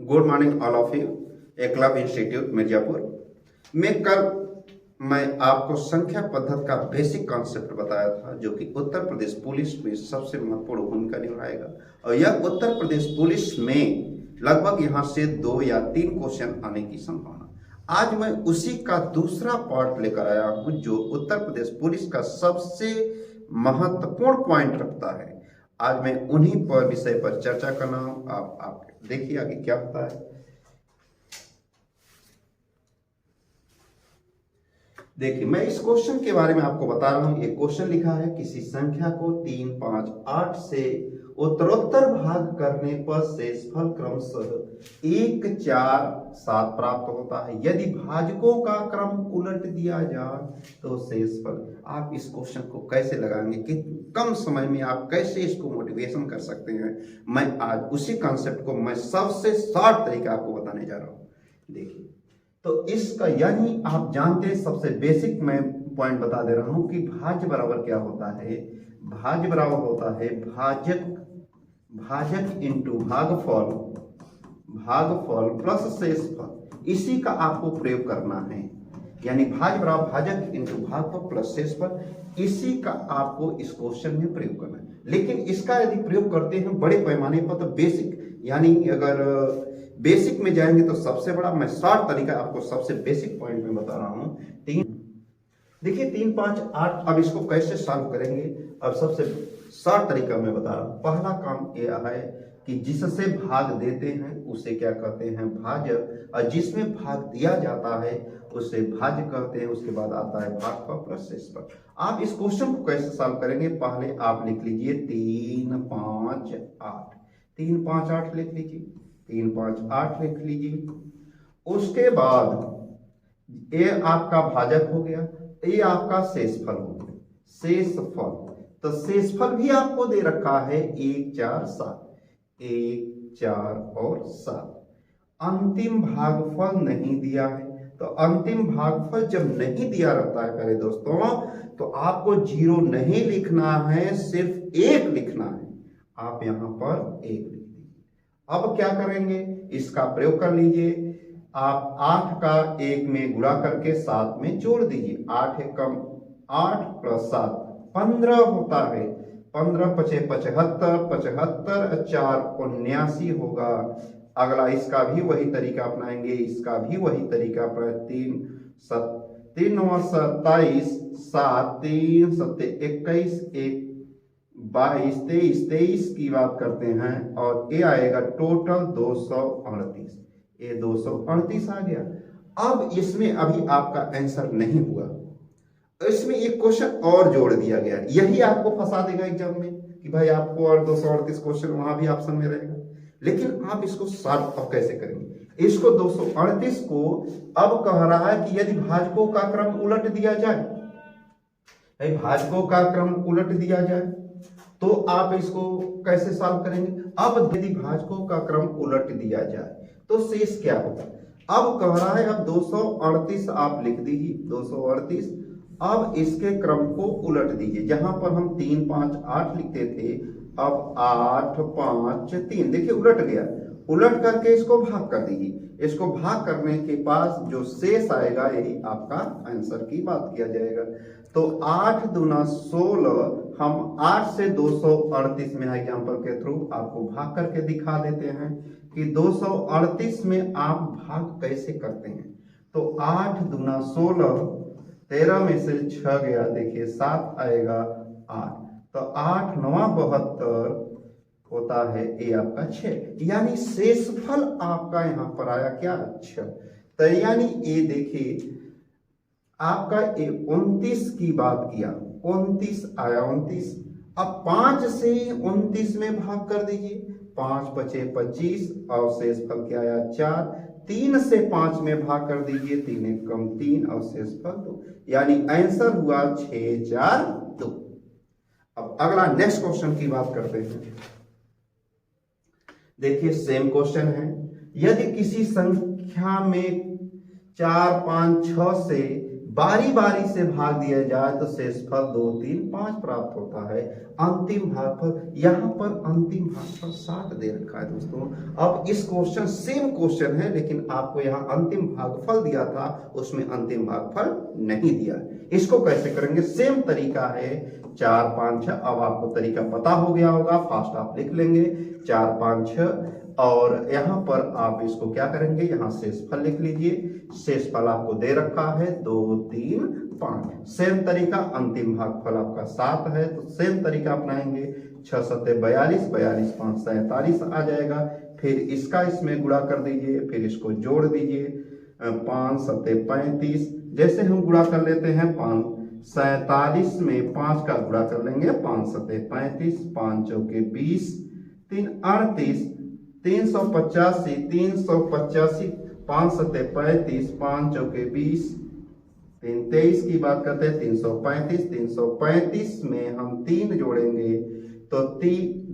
Good morning all of you. Eklavya institute Mirzapur में कल मैं आपको संख्या पद्धति का बेसिक कॉन्सेप्ट बताया था, जो कि उत्तर प्रदेश पुलिस में सबसे महत्वपूर्ण भूमिका निभाएगा। और यह उत्तर प्रदेश पुलिस में लगभग यहाँ से 2 या 3 क्वेश्चन आने की संभावना। आज मैं उसी का दूसरा पार्ट लेकर आया हूँ, जो उत्तर प्रदेश पुलिस का सबसे महत्वपूर्ण पॉइंट रखता है। आज मैं उन्हीं पर विषय पर चर्चा करना हूँ। आप देखिए आगे क्या होता है। देखिए, मैं इस क्वेश्चन के बारे में आपको बता रहा हूं। ये क्वेश्चन लिखा है, किसी संख्या को 3, 5, 8 से उत्तरोत्तर भाग करने पर शेषफल क्रमशः 1, 4, 7 प्राप्त होता है। यदि भाजकों का क्रम उलट दिया जाए तो शेषफल। आप इस क्वेश्चन को कैसे लगाएंगे कि कम समय में आप कैसे इसको मोटिवेशन कर सकते हैं, मैं आज उसी कॉन्सेप्ट को मैं सबसे शॉर्ट तरीका आपको बताने जा रहा हूं। देखिए, तो इसका यानी आप जानते हैं, सबसे बेसिक मैं पॉइंट बता दे रहा हूं कि भाज्य बराबर क्या होता है। भाज्य बराबर होता है भाजक इंटू भागफल प्लस शेषफल। इसी का आपको प्रयोग करना है, यानी भाज्य बराबर भाजक इंटू भागफल प्लस शेषफल। इसी का आपको इस क्वेश्चन में प्रयोग करना है। लेकिन इसका यदि प्रयोग करते हैं बड़े पैमाने पर, तो बेसिक, यानी अगर बेसिक में जाएंगे तो सबसे बड़ा, मैं शॉर्ट तरीका आपको सबसे बेसिक पॉइंट में बता रहा हूं। देखिए 3, 5, 8। अब इसको कैसे सॉल्व करेंगे, अब सबसे शॉर्ट तरीका मैं बता रहा हूं। पहला काम यह है कि जिससे भाग देते हैं उसे क्या कहते हैं, भाजक, और जिसमें भाग दिया जाता है उसे भाज्य कहते हैं। उसके बाद आता है भागफल प्लस शेषफल। आप इस क्वेश्चन को कैसे सॉल्व करेंगे, पहले आप लिख लीजिए 3, 5, 8। 3, 5, 8 लिख लीजिए, 3, 5, 8 लिख लीजिए। उसके बाद ये आपका भाजक हो गया, ये आपका शेषफल हो गया। शेषफल, तो शेषफल भी आपको दे रखा है 1, 4, 7। 1, 4 और 7। अंतिम भागफल नहीं दिया है, तो अंतिम भागफल जब नहीं दिया रहता है प्यारे दोस्तों, तो आपको 0 नहीं लिखना है, सिर्फ 1 लिखना है। आप यहां पर 1 लिख दीजिए। अब क्या करेंगे, इसका प्रयोग कर लीजिए। आप 8 का 1 में गुणा करके 7 में जोड़ दीजिए। 8 एकम 8 प्लस 7 15 होता है। 15 पचे 75, 75 4 79 होगा। अगला इसका भी वही तरीका अपनाएंगे, इसका भी वही तरीका अपनाएं। 3 3 9 27, 7 3 7 21, 1 22, 23 की बात करते हैं, और ये आएगा टोटल 238। ये 238 आ गया। अब इसमें अभी आपका आंसर नहीं हुआ, इसमें एक क्वेश्चन और जोड़ दिया गया। यही आपको फंसा देगा एग्जाम में कि भाई आपको और 238 क्वेश्चन वहां भी ऑप्शन में रहेगा। लेकिन आप इसको सॉल्व अब कैसे करेंगे, इसको 238 को अब कह रहा है कि यदि भाजकों का क्रम उलट दिया जाए, भाजकों का क्रम उलट दिया जाए तो आप इसको कैसे सॉल्व करेंगे। अब यदि भाजकों का क्रम उलट दिया जाए तो शेष क्या होगा। अब कह रहा है, अब 238 आप लिख दीजिए, 238। अब इसके क्रम को उलट दीजिए। जहां पर हम 3, 5, 8 लिखते थे, अब 8, 5, 3, देखिए उलट गया। उलट करके इसको भाग कर दीजिए। इसको भाग करने के पास जो शेष आएगा, यही आपका आंसर की बात किया जाएगा। तो 8 दूना 16, हम 8 से 238 में एग्जाम्पल के थ्रू आपको भाग करके दिखा देते हैं कि 238 में आप भाग कैसे करते हैं। तो 8 दूना 16, 13 में से 6 गया, देखिए 7 आएगा 8, तो 8 9 72 होता है, ये आपका 6। यानी शेषफल आपका यहां पर आया क्या, 6। तो यानी ये देखिए आपका 29 की बात किया, 29 आया 29। अब 5 से 29 में भाग कर दीजिए। 5 पचे 25 और शेषफल क्या आया, 4। 3 से 5 में भाग कर दीजिए, 3 एकम 3 और शेषफल 2। यानी आंसर हुआ 6, 4, 2। अब अगला नेक्स्ट क्वेश्चन की बात करते हैं। देखिए सेम क्वेश्चन है। यदि किसी संख्या में 4, 5, 6 से बारी बारी से भाग दिया जाए तो शेषफल 2, 3, 5 प्राप्त होता है। अंतिम भागफल, यहाँ पर अंतिम भागफल 7 दे रखा है दोस्तों। अब इस क्वेश्चन सेम क्वेश्चन है, लेकिन आपको यहाँ अंतिम भागफल दिया था, उसमें अंतिम भागफल नहीं दिया। इसको कैसे करेंगे? सेम तरीका है, 4, 5, 6। अब आपको तरीका पता हो गया होगा, फास्ट आप लिख लेंगे 4, 5, 6। और यहाँ पर आप इसको क्या करेंगे, यहाँ शेषफल लिख लीजिए। शेषफल आपको दे रखा है 2, 3, 5। सेम तरीका, अंतिम भागफल आपका 7 है, तो सेम तरीका अपनाएंगे। 6 सत्ते 42, 42 5 47 आ जाएगा। फिर इसका इसमें गुणा कर दीजिए, फिर इसको जोड़ दीजिए। 5 सत्ते 35, जैसे हम गुणा कर लेते हैं 5 47 में 5 का गुणा कर लेंगे, 5 सत्ते 35, 5 चौके 20, 3 38, 385, 385, 5 सत्ते 35, 5 चौके 20, 3 23 की बात करते हैं, 335। 335 में हम 3 जोड़ेंगे तो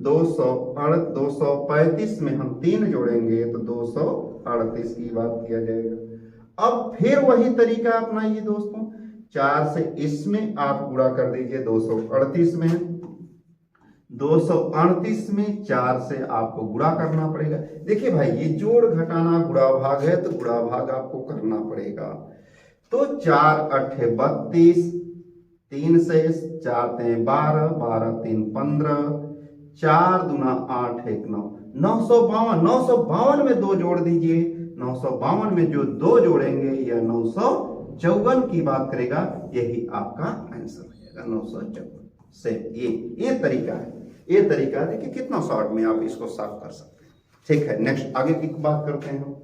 235 में हम 3 जोड़ेंगे तो 238 की बात किया जाएगा। अब फिर वही तरीका अपनाइए दोस्तों, 4 से इसमें आप गुणा कर दीजिए 238 में। 238 में 4 से आपको गुणा करना पड़ेगा। देखिए भाई, ये जोड़ घटाना गुणा भाग है, तो गुणा भाग आपको करना पड़ेगा। तो 4 8 32, 3 से 4 3 12, 12 3 15, 4 दूना 8 1 9, 952। 952 में 2 जोड़ दीजिए। 952 में जो 2 जोड़ेंगे यह 954 की बात करेगा। यही आपका आंसर हो जाएगा, 954 से। ये तरीका है, ये तरीका है। देखिए कितना शॉर्ट में आप इसको सॉल्व कर सकते हैं। ठीक है, नेक्स्ट आगे की बात करते हैं।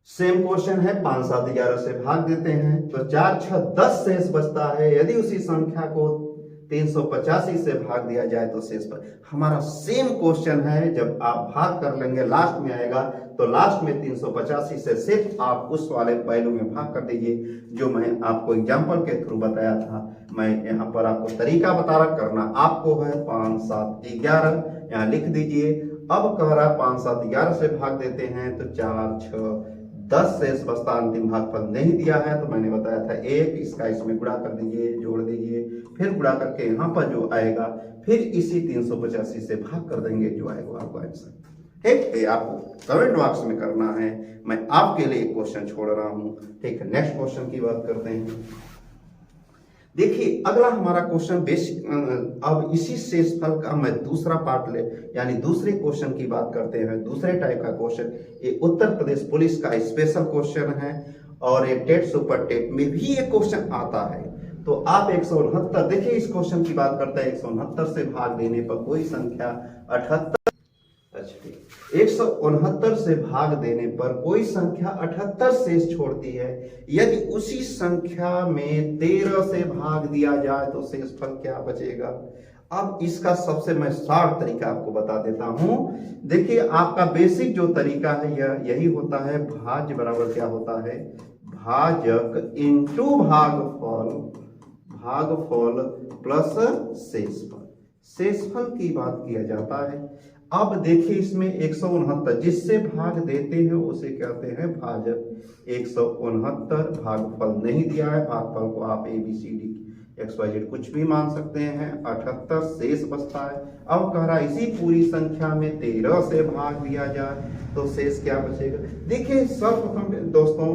सेम क्वेश्चन है, 5 7 11 से भाग देते हैं तो 4 6 10 शेष बचता है। यदि उसी संख्या को 385 से भाग दिया जाए तो शेष पर। हमारा सेम क्वेश्चन है, जब आप भाग कर लेंगे लास्ट में आएगा तो लास्ट में 385 से सिर्फ आप उस वाले वैल्यू में भाग कर दीजिए जो मैं आपको एग्जांपल के थ्रू बताया था। मैं यहाँ पर आपको तरीका बता रहा, करना आपको है। 5 7 11 यहाँ लिख दीजिए। अब कह रहा है 5 7 11 से भाग देते हैं तो 4 6 10 शेष बचता, अंतिम भागफल नहीं दिया है तो मैंने बताया था 1, इसका इसमें गुणा कर दीजिए, जोड़ दीजिए, फिर गुणा करके यहाँ पर जो आएगा फिर इसी 385 से भाग कर देंगे, जो आएगा आपका आंसर। ठीक है, आपको कमेंट बॉक्स में करना है, मैं आपके लिए क्वेश्चन छोड़ रहा हूं। ठीक है, नेक्स्ट क्वेश्चन की बात करते हैं। देखिए अगला हमारा क्वेश्चन बेसिक, अब इसी शेषफल का मैं दूसरा पार्ट यानी दूसरे क्वेश्चन की बात करते हैं। दूसरे टाइप का क्वेश्चन, ये उत्तर प्रदेश पुलिस का स्पेशल क्वेश्चन है और ये टेट सुपर टेट में भी ये क्वेश्चन आता है। तो आप 169, देखिए इस क्वेश्चन की बात करते हैं। 169 से भाग देने पर कोई संख्या 78, 169 से भाग देने पर कोई संख्या 78 शेष छोड़ती है। यदि उसी संख्या में 13 से भाग दिया जाए तो शेषफल क्या बचेगा? अब इसका सबसे मैं शॉर्ट तरीका आपको बता देता हूं। देखिए आपका बेसिक जो तरीका है यही होता है, भाज्य बराबर क्या होता है, भाजक इंटू भागफल, भागफल प्लस शेषफल। शेषफल की बात किया जाता है। अब देखिए इसमें 169 जिससे भाग देते हैं उसे कहते हैं भाजक। 169 भागफल नहीं दिया है, भागफल को आप ABCD XYZ कुछ भी मान सकते हैं। 78 शेष बचता है। अब कह रहा है इसी पूरी संख्या में 13 से भाग दिया जाए तो शेष क्या बचेगा? देखिए सर्वप्रथम दोस्तों,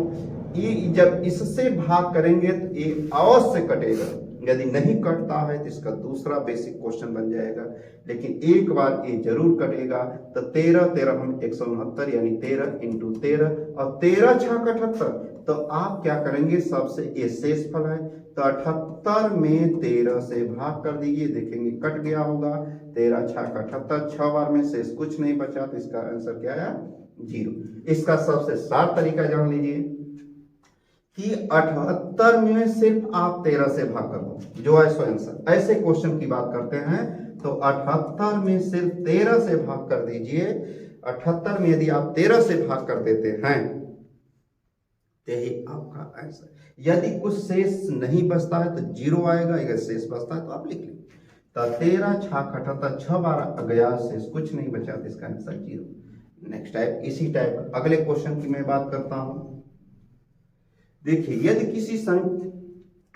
ये जब इससे भाग करेंगे तो ये अवश्य कटेगा। यदि नहीं कटता है तो इसका दूसरा बेसिक क्वेश्चन बन जाएगा, लेकिन एक बार ये जरूर कटेगा। तो 13 13 हम 169 यानी 13 इंटू 13 और 13 6 78। तो आप क्या करेंगे, सबसे ये शेषफल है तो 78 में 13 से भाग कर दीजिए, देखेंगे कट गया होगा। 13 6 78, 6 बार में शेष कुछ नहीं बचा तो इसका आंसर क्या आया, 0। इसका सबसे साफ तरीका जान लीजिए कि 78 में सिर्फ आप 13 से भाग कर दो, जो है सो आंसर। ऐसे क्वेश्चन की बात करते हैं तो 78 में सिर्फ 13 से भाग कर दीजिए। 78 में यदि आप 13 से भाग कर देते हैं तो यही आपका आंसर। यदि कुछ शेष नहीं बचता है तो 0 आएगा, अगर शेष बचता है तो आप लिख लें। तो 13 6 78, 6 बार गया शेष कुछ नहीं बचा तो इसका आंसर 0। नेक्स्ट टाइप, इसी टाइप अगले क्वेश्चन की मैं बात करता हूं। देखिए यदि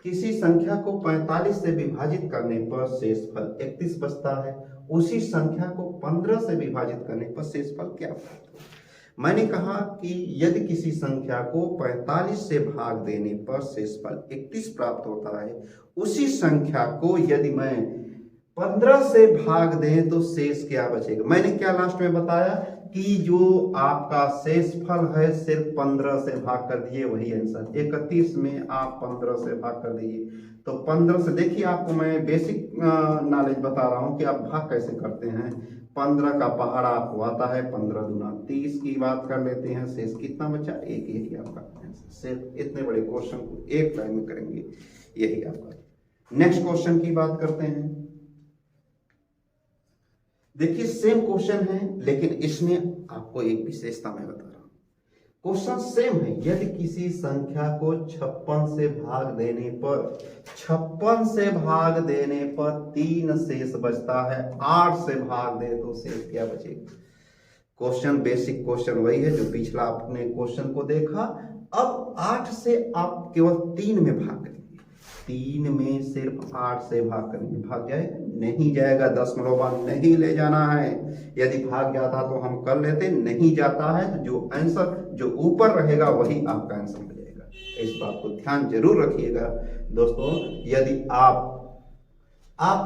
किसी संख्या को 45 से विभाजित करने पर शेषफल 31 बचता है, उसी संख्या को 15 से विभाजित करने पर शेषफल क्या प्राप्त होगा। मैंने कहा कि यदि किसी संख्या को 45 से भाग देने पर शेषफल 31 प्राप्त होता है, उसी संख्या को यदि मैं 15 से भाग दें तो शेष क्या बचेगा। मैंने क्या लास्ट में बताया कि जो आपका शेषफल है सिर्फ 15 से भाग कर दिए, वही आंसर। 31 में आप 15 से भाग कर दीजिए, तो 15 से, देखिए आपको मैं बेसिक नॉलेज बता रहा हूं कि आप भाग कैसे करते हैं। 15 का पहाड़ा आपको आता है, 15 दूना 30 की बात कर लेते हैं, शेष कितना बचा, एक। यही आपका आंसर। सिर्फ इतने बड़े क्वेश्चन को एक लाइन में करेंगे, यही आपका। नेक्स्ट क्वेश्चन की बात करते हैं। देखिए सेम क्वेश्चन है, लेकिन इसमें आपको एक विशेषता मैं बता रहा हूं। क्वेश्चन सेम है, यदि किसी संख्या को 56 से भाग देने पर 3 शेष बचता है, 8 से भाग दे तो शेष क्या बचेगा। क्वेश्चन बेसिक क्वेश्चन वही है जो पिछला आपने क्वेश्चन को देखा। अब 8 से आप केवल 3 में भाग करेंगे, 3 में सिर्फ 8 से भाग करेंगे, भाग जाएगा नहीं जाएगा, 10 नहीं ले जाना है। यदि भाग जाता तो हम कर लेते, नहीं जाता है तो जो आंसर जो ऊपर रहेगा वही आपका आंसर हो जाएगा। इस बात को ध्यान जरूर रखिएगा दोस्तों। यदि आप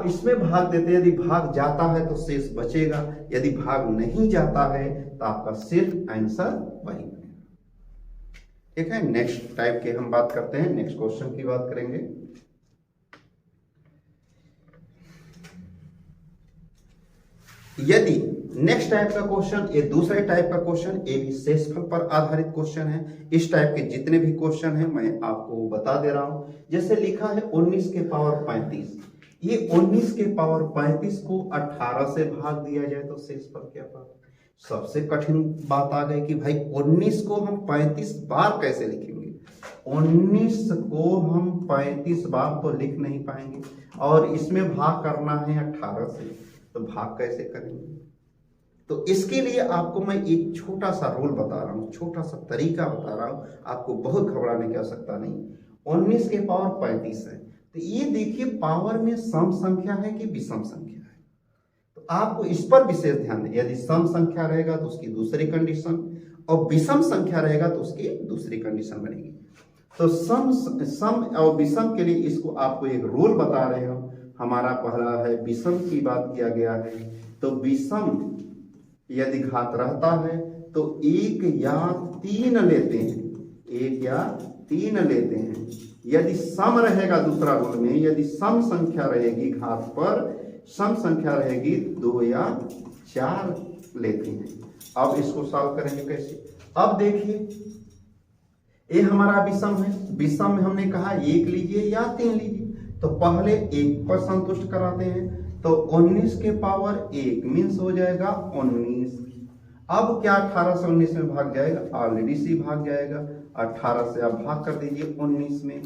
इसमें भाग देते, यदि भाग जाता है तो शेष बचेगा, यदि भाग नहीं जाता है तो आपका सिर्फ आंसर वही बनेगा। ठीक है, नेक्स्ट टाइप के हम बात करते हैं, नेक्स्ट क्वेश्चन की बात करेंगे। यदि नेक्स्ट टाइप का क्वेश्चन, ये दूसरे टाइप का क्वेश्चन, ये भी शेषफल पर आधारित क्वेश्चन है। इस टाइप के जितने भी क्वेश्चन हैं मैं आपको बता दे रहा हूं। जैसे लिखा है 19 के पावर 35, ये 19 के पावर 35 को 18 से भाग दिया जाए तो शेषफल क्या पाएगा। सबसे कठिन बात आ गई कि भाई 19 को हम 35 बार कैसे लिखेंगे। 19 को हम 35 बार तो लिख नहीं पाएंगे, और इसमें भाग करना है 18 से, तो भाग कैसे करेंगे। तो इसके लिए आपको मैं एक छोटा सा रूल बता रहा हूं, छोटा सा तरीका बता रहा हूं, आपको बहुत घबराने की आवश्यकता नहीं। 19 के पावर 35 है, तो ये देखिए पावर में सम संख्या है कि विषम संख्या है, तो आपको इस पर विशेष ध्यान दें। यदि सम संख्या रहेगा तो उसकी दूसरी कंडीशन, और विषम संख्या रहेगा तो उसकी दूसरी कंडीशन बनेगी। तो सम और विषम के लिए इसको आपको एक रूल बता रहे हो। हमारा पहला है विषम की बात किया गया है, तो विषम यदि घात रहता है तो 1 या 3 लेते हैं, 1 या 3 लेते हैं। यदि सम रहेगा दूसरा रूल में, यदि सम संख्या रहेगी घात पर, सम संख्या रहेगी 2 या 4 लेते हैं। अब इसको सॉल्व करेंगे कैसे। अब देखिए ये हमारा विषम है, विषम में हमने कहा 1 लीजिए या 3 लीजिए, तो पहले 1 पर संतुष्ट कराते हैं, तो 19 के पावर 1 मीन्स हो जाएगा 19। अब क्या 18 से 19 में भाग जाएगा, ऑलरेडी सी भाग जाएगा। 18 से आप भाग कर दीजिए 19 में,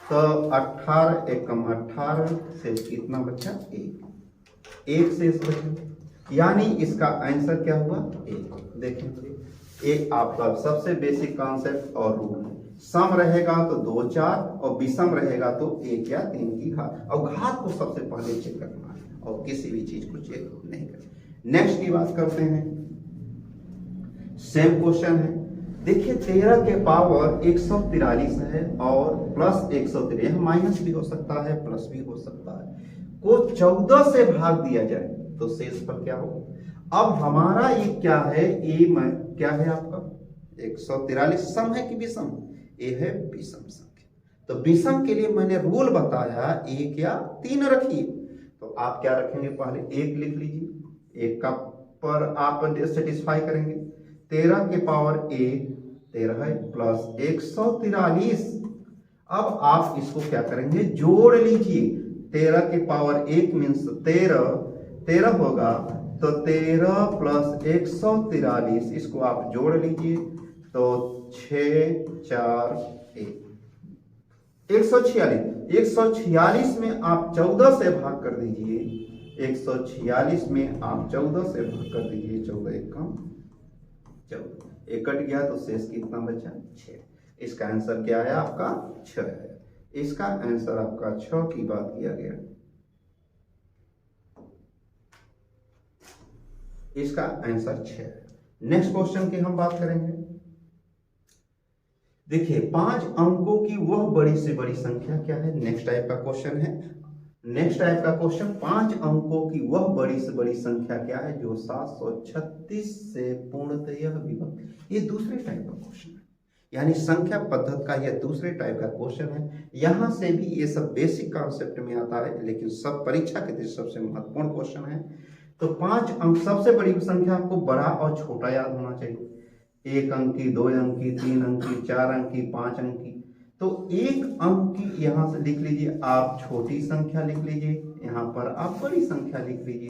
तो 18 एकम 18 से कितना बचा, 1 शेष बचा, यानी इसका आंसर क्या हुआ, 1। देखें एक आपका सबसे बेसिक कॉन्सेप्ट और रूल है। सम रहेगा तो 2 4, और विषम रहेगा तो 1 या 3 की घात, और घात को सबसे पहले चेक करना है और किसी भी चीज को चेक नहीं करना। नेक्स्ट की बात करते हैं, सेम क्वेश्चन है। देखिए 13 के पावर 143 है और प्लस 113, माइनस भी हो सकता है प्लस भी हो सकता है, को 14 से भाग दिया जाए तो शेषफल क्या होगा। अब हमारा ये क्या है, ये क्या है आपका 143 सम है कि विषम, ये है विषम संख्या। तो विषम के लिए मैंने रूल बताया 1 या 3 रखिए, तो आप क्या रखेंगे, पहले 1 लिख लीजिए, 1 का पर आप सेटिस्फाई करेंगे। 13 के पावर 1 13 है, प्लस 143। अब आप इसको क्या करेंगे, जोड़ लीजिए। 13 के पावर 1 मीन्स 13 होगा, तो 13 प्लस 143, इसको आप जोड़ लीजिए, तो 6 4 1 146 में आप 14 से भाग कर दीजिए। 146 में आप 14 से भाग कर दीजिए, 14 1 कम 14, 1 कट गया तो शेष कितना बचा, 6। इसका आंसर क्या है आपका 6 है। इसका आंसर आपका 6 की बात किया गया। इसका आंसर 6 है। नेक्स्ट क्वेश्चन की हम बात करेंगे। देखिए 5 अंकों की वह बड़ी से बड़ी संख्या क्या है। नेक्स्ट टाइप का क्वेश्चन है। नेक्स्ट टाइप का क्वेश्चन 5 अंकों की वह बड़ी से बड़ी संख्या क्या है जो 736 से पूर्णतः विभक्त। ये दूसरे टाइप का क्वेश्चन है, यानी संख्या पद्धति का यह दूसरे टाइप का क्वेश्चन है। यहां से भी ये सब बेसिक कॉन्सेप्ट में आता है, लेकिन सब परीक्षा के दृष्टि सबसे महत्वपूर्ण क्वेश्चन है। तो 5 अंक, सबसे बड़ी संख्या आपको बड़ा और छोटा याद होना चाहिए। 1 अंक की, 2 अंक की, 3 अंक की, 4 अंक की, 5 अंक की। तो 1 अंक की यहां से लिख लीजिए आप छोटी संख्या लिख लीजिए, यहां पर आप बड़ी संख्या लिख लीजिए।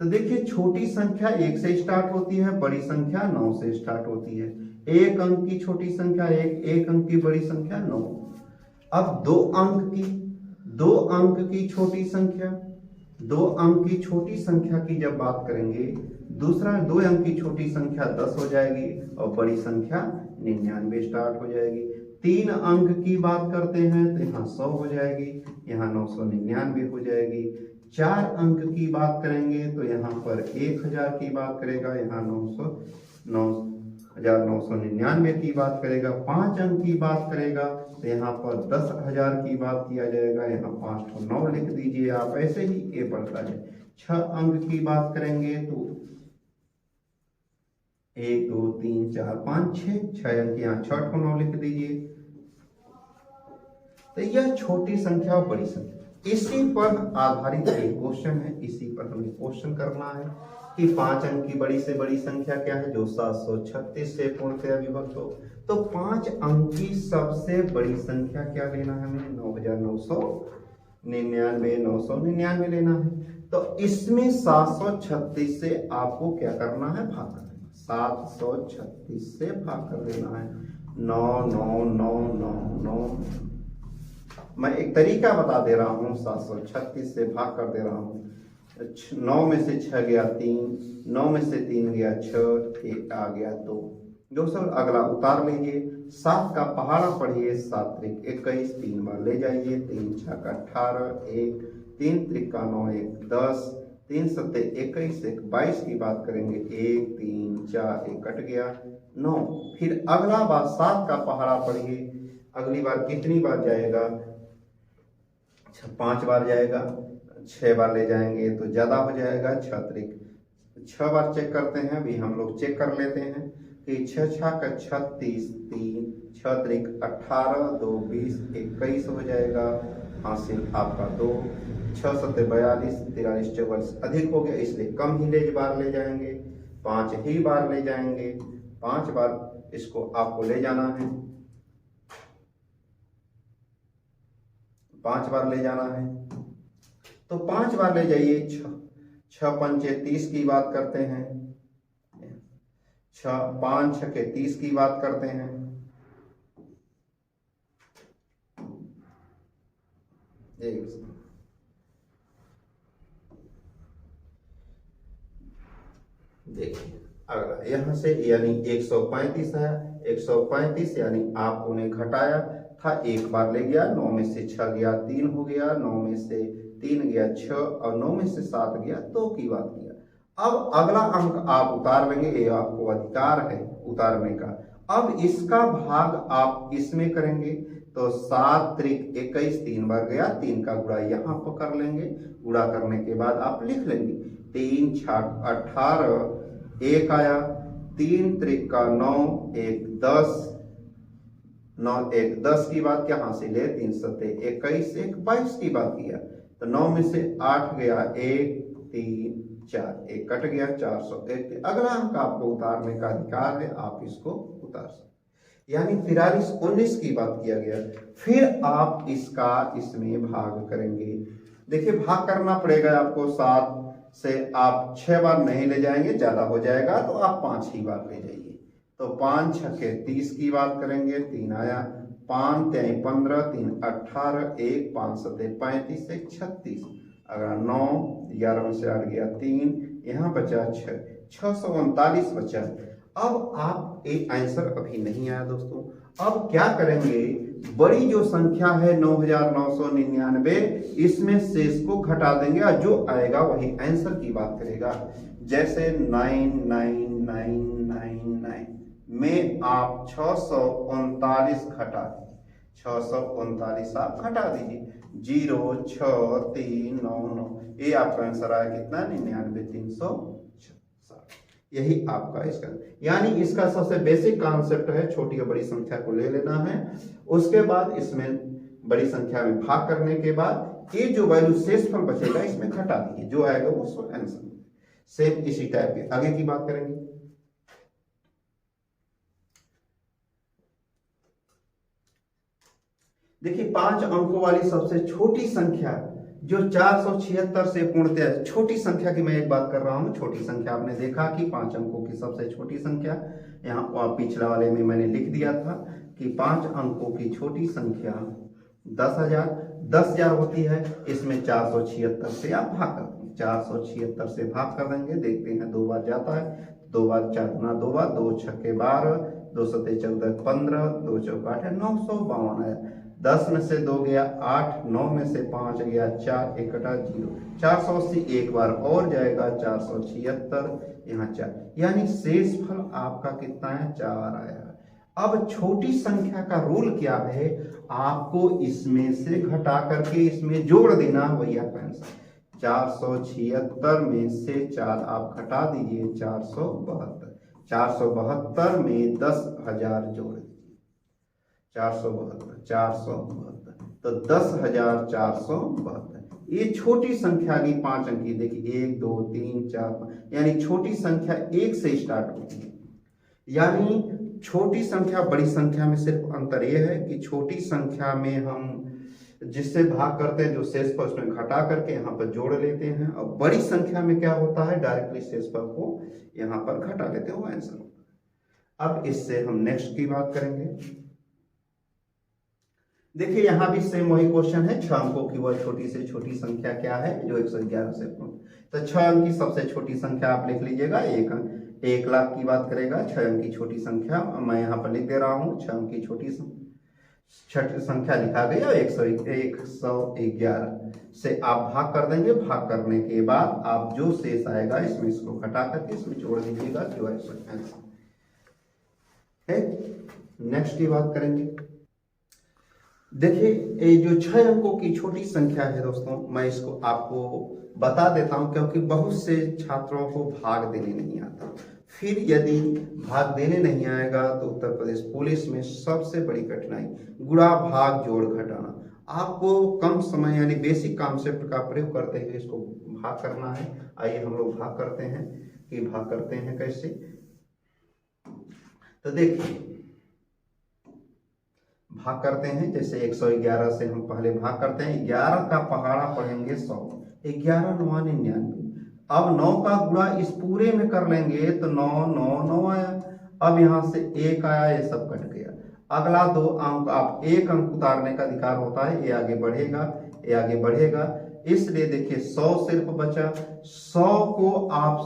तो देखिए छोटी संख्या 1 से स्टार्ट होती है, बड़ी संख्या 9 से स्टार्ट होती है। 1 अंक की छोटी संख्या 1, 1 अंक की बड़ी संख्या 9। अब 2 अंक की, 2 अंक की छोटी संख्या, 2 अंक की छोटी संख्या की जब बात करेंगे, दूसरा 2 अंक की छोटी संख्या 10 हो जाएगी और बड़ी संख्या 99 स्टार्ट हो जाएगी। 3 अंक की बात करते हैं तो यहाँ 100 हो जाएगी, यहाँ 999 हो जाएगी। 4 अंक की बात करेंगे तो यहाँ पर 1000 की बात करेगा, यहाँ 9,999 की बात करेगा। 5 अंक की बात करेगा तो यहाँ पर 10,000 की बात किया जाएगा, यहाँ 5 9 लिख दीजिए आप, ऐसे ही ये बढ़ता है। 6 अंक की बात करेंगे तो 1 2 3 4 5 6 अंक, यहाँ 6 9 लिख दीजिए। तो यह छोटी संख्या और बड़ी संख्या, इसी पर आधारित एक क्वेश्चन है। इसी पर हमें क्वेश्चन करना है कि 5 अंक की बड़ी से बड़ी संख्या क्या है जो 736 से पूर्णतः विभक्त हो। तो 5 अंक की सबसे बड़ी संख्या क्या लेना है हमें, 9,999 लेना है। तो इसमें 736 से आपको क्या करना है, भाग करना है। 736 से भाग कर देना है। 9 9 9 9 9। मैं एक तरीका बता दे रहा हूँ, 736 से भाग कर दे रहा हूँ। 9 में से 6 गया 3, 9 में से 3 गया 6, 1 आ गया 2। दोस्तों अगला उतार लीजिए, 7 का पहाड़ा पढ़िए, 7 त्रिक 21, 3 बार ले जाइए, 3 6 का 18, 1 3 त्रिक का 9, 1 10, 3 सत्ते 21, 1 22 की बात करेंगे, 1 3 4 1 कट गया 9। फिर अगला बार 7 का पहाड़ा पढ़िए, अगली बार कितनी बार जाएगा, 5 बार जाएगा। 6 बार ले जाएंगे तो ज्यादा हो जाएगा, 6 त्रिक 6 बार चेक करते हैं, अभी हम लोग चेक कर लेते हैं कि 6 6 का 36, 3 6 त्रिक 18, 2 20, 21 हो जाएगा। हासिल आपका 2, 6 सत्ते 42, 43 44 अधिक हो गया, इसलिए कम ही बार ले जाएंगे, 5 ही बार ले जाएंगे। 5 बार इसको आपको ले जाना है, 5 बार ले जाना है। तो 5 बार ले जाइए। 6 पंचे 30 की बात करते हैं, 5 6 के 30 की बात करते हैं। देखिए अगला यहाँ से यानी 135 है, 135 यानी आप उन्हें घटाया था, 1 बार ले गया, 9 में से 6 गया 3 हो गया, 9 में से 3 गया 6 और 9 में से 7 गया 2 की बात किया। अब अगला अंक आप उतार लेंगे, ये आपको अधिकार है उतारने का। अब इसका भाग आप इसमें करेंगे तो 7 त्रिक 21, 3 बार गया, 3 का गुणा यहाँ पर कर लेंगे, गुणा करने के बाद आप लिख लेंगे 3 6 18, 1 आया, 3 त्रिक का 9, 1 10, 9 1 10 की बात क्या हासिल है, 3 सत्ते 21, 1 22 की बात किया। तो 9 में से 8 गया, 1 3 4, 1 कट गया, 401। अगला अंक आपको उतारने का अधिकार है, आप इसको उतार सकते, यानी 43 19 की बात किया गया। फिर आप इसका इसमें भाग करेंगे। देखिए भाग करना पड़ेगा आपको, 7 से आप 6 बार नहीं ले जाएंगे, ज्यादा हो जाएगा, तो आप 5 ही बार ले जाइए। तो 5 6 30 की बात करेंगे, 3 आया, 5 3 15, 3 18, 1 5 7 35, 1 36। अगर 9 11 में से 8 गया 3, यहाँ बचा 6, 639 बचा। अब आप एक आंसर अभी नहीं आया दोस्तों। अब क्या करेंगे, बड़ी जो संख्या है 9999, इसमें शेष को घटा देंगे और जो आएगा वही आंसर की बात करेगा। जैसे 99999 में आप 639 घटा दीजिए, 639 आप घटा दीजिए, 0 6 3 9 9, ये आपका आंसर आया कितना, 99360। यही आपका इसका, यानी इसका सबसे बेसिक कॉन्सेप्ट है छोटी और बड़ी संख्या को ले लेना है, उसके बाद इसमें बड़ी संख्या में भाग करने के बाद ये जो वैल्यू शेषफल बचेगा इसमें घटा दीजिए, जो आएगा वो आंसर। सेम इसी टाइप के आगे की बात करेंगे। देखिए 5 अंकों वाली सबसे छोटी संख्या जो 476 से पूर्णतः छोटी संख्या की मैं एक बात कर रहा हूं। छोटी संख्या आपने देखा कि 5 अंकों की सबसे छोटी संख्या, यहाँ पिछला वाले में मैंने लिख दिया था कि 5 अंकों की छोटी संख्या 10,000 होती है। इसमें 476 से आप भाग कर देंगे, 476 से भाग कर देंगे। देखते हैं 2 बार जाता है, 2 बार 4 गुना 2 बार, 2 छक्के 12, 2 सत्ते 14 15, 2 चौका 8 952 है। 10 में से 2 गया 8, 9 में से 5 गया 4, 1 कटा 0, 480 एक बार और जाएगा 476, यहाँ 4, यानी शेषफल आपका कितना है, 4 आया। अब छोटी संख्या का रूल क्या है, आपको इसमें से घटा करके इसमें जोड़ देना, वही आपका आंसर। 476 में से 4 आप घटा दीजिए, 472, 472 में 10,000 जोड़ दीजिए, 472 तो 10,472। ये छोटी संख्या की 5 अंकी, देखिए 1 2 3 4 5, यानी छोटी संख्या 1 से स्टार्ट होती है। यानी छोटी संख्या बड़ी संख्या में सिर्फ अंतर यह है कि छोटी संख्या में हम जिससे भाग करते हैं, जो शेषफल उसमें घटा करके यहाँ पर जोड़ लेते हैं, और बड़ी संख्या में क्या होता है, डायरेक्टली शेषफल को यहाँ पर घटा लेते हैं, वो आंसर होता है। अब इससे हम नेक्स्ट की बात करेंगे। देखिए यहां भी सेम वही क्वेश्चन है, 6 अंकों की वह छोटी से छोटी संख्या क्या है जो 111 से पूर्ण। तो 6 अंक की सबसे छोटी संख्या आप लिख लीजिएगा, 1 लाख की बात करेगा। 6 अंक की छोटी संख्या मैं यहाँ पर लिख दे रहा हूँ, 6 अंक की छोटी संख्या लिखा गया 111 से आप भाग कर देंगे। भाग करने के बाद आप जो शेष आएगा इसमें इसको घटा करके इसमें जोड़ दीजिएगा, जो आंसर है। नेक्स्ट की बात करेंगे। देखिए ये जो 6 अंकों की छोटी संख्या है दोस्तों, मैं इसको आपको बता देता हूं क्योंकि बहुत से छात्रों को भाग देने नहीं आता। फिर यदि भाग देने नहीं आएगा तो उत्तर प्रदेश पुलिस में सबसे बड़ी कठिनाई गुणा भाग जोड़ घटाना। आपको कम समय यानी बेसिक कॉन्सेप्ट का प्रयोग करते हुए इसको भाग करना है। आइए हम लोग भाग करते हैं कि भाग करते हैं कैसे। तो देखिए भाग करते हैं, जैसे 111 से हम पहले भाग करते हैं। 11 का पहाड़ा पढ़ेंगे 100, 11 9 99। अब 9 का गुणा इस पूरे में कर लेंगे तो 9 9 9 आया। अब यहां से 1 आया, ये सब कट गया। अगला 2 अंक, आप 1 अंक उतारने का अधिकार होता है, ये आगे बढ़ेगा, ये आगे बढ़ेगा। इसलिए देखिए 100 सिर्फ बचा। 100 को आप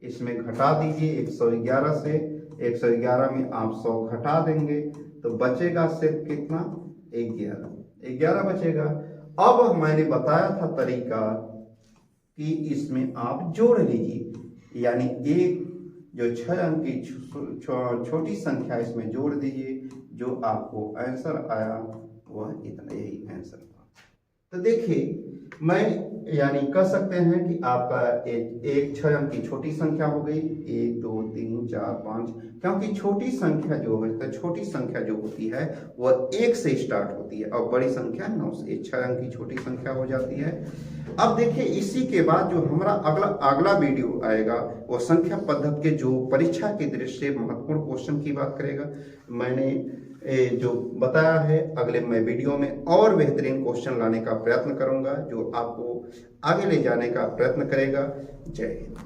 इसमें घटा दीजिए 111 से। 111 में आप 100 घटा देंगे तो बचेगा सिर्फ कितना, 11 बचेगा। अब मैंने बताया था तरीका कि इसमें आप जोड़ लीजिए, यानी एक जो 6 अंक की छोटी संख्या इसमें जोड़ दीजिए, जो आपको आंसर आया वह इतना, यही आंसर था। तो देखिए मैं यानी कह सकते हैं कि आपका एक 6 अंक की छोटी संख्या हो गई, 1 2 3 4 5, क्योंकि छोटी संख्या जो है, तो छोटी संख्या जो होती है वह 1 से स्टार्ट होती है और बड़ी संख्या 9 से। 6 अंक की छोटी संख्या हो जाती है। अब देखिए इसी के बाद जो हमारा अगला वीडियो आएगा वो संख्या पद्धति के जो परीक्षा की दृष्टि से महत्वपूर्ण क्वेश्चन की बात करेगा। मैंने जो बताया है, अगले मैं वीडियो में और बेहतरीन क्वेश्चन लाने का प्रयत्न करूंगा जो आपको आगे ले जाने का प्रयत्न करेगा। जय हिंद।